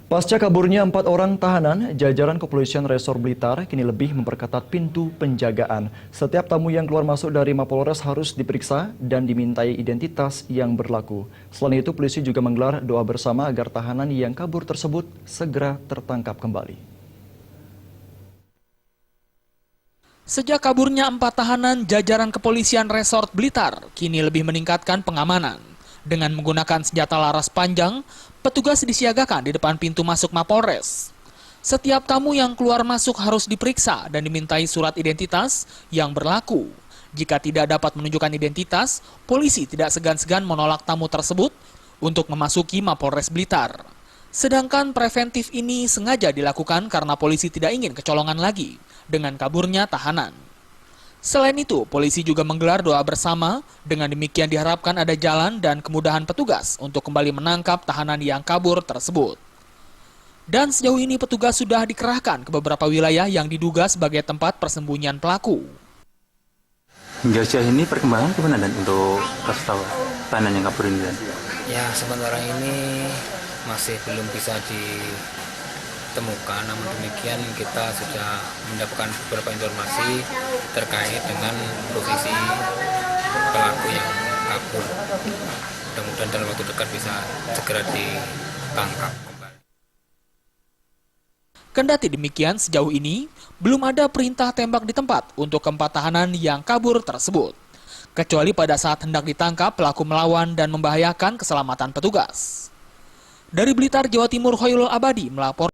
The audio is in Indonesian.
Pasca kaburnya 4 orang tahanan, jajaran Kepolisian Resor Blitar kini lebih memperketat pintu penjagaan. Setiap tamu yang keluar masuk dari Mapolres harus diperiksa dan dimintai identitas yang berlaku. Selain itu, polisi juga menggelar doa bersama agar tahanan yang kabur tersebut segera tertangkap kembali. Sejak kaburnya 4 tahanan, jajaran Kepolisian Resort Blitar kini lebih meningkatkan pengamanan. Dengan menggunakan senjata laras panjang, petugas disiagakan di depan pintu masuk Mapolres. Setiap tamu yang keluar masuk harus diperiksa dan dimintai surat identitas yang berlaku. Jika tidak dapat menunjukkan identitas, polisi tidak segan-segan menolak tamu tersebut untuk memasuki Mapolres Blitar. Sedangkan preventif ini sengaja dilakukan karena polisi tidak ingin kecolongan lagi dengan kaburnya tahanan. Selain itu, polisi juga menggelar doa bersama, dengan demikian diharapkan ada jalan dan kemudahan petugas untuk kembali menangkap tahanan yang kabur tersebut. Dan sejauh ini petugas sudah dikerahkan ke beberapa wilayah yang diduga sebagai tempat persembunyian pelaku. Hingga sejauh ini perkembangan gimana Dan untuk kasus tahanan yang kabur ini Dan? Ya, sementara ini masih belum bisa ditemukan, namun demikian kita sudah mendapatkan beberapa informasi terkait dengan posisi pelaku yang kabur. Mudah-mudahan dalam waktu dekat bisa segera ditangkap. Kendati demikian, sejauh ini belum ada perintah tembak di tempat untuk keempat tahanan yang kabur tersebut. Kecuali pada saat hendak ditangkap, pelaku melawan dan membahayakan keselamatan petugas. Dari Blitar, Jawa Timur, Hoyrul Abadi melapor.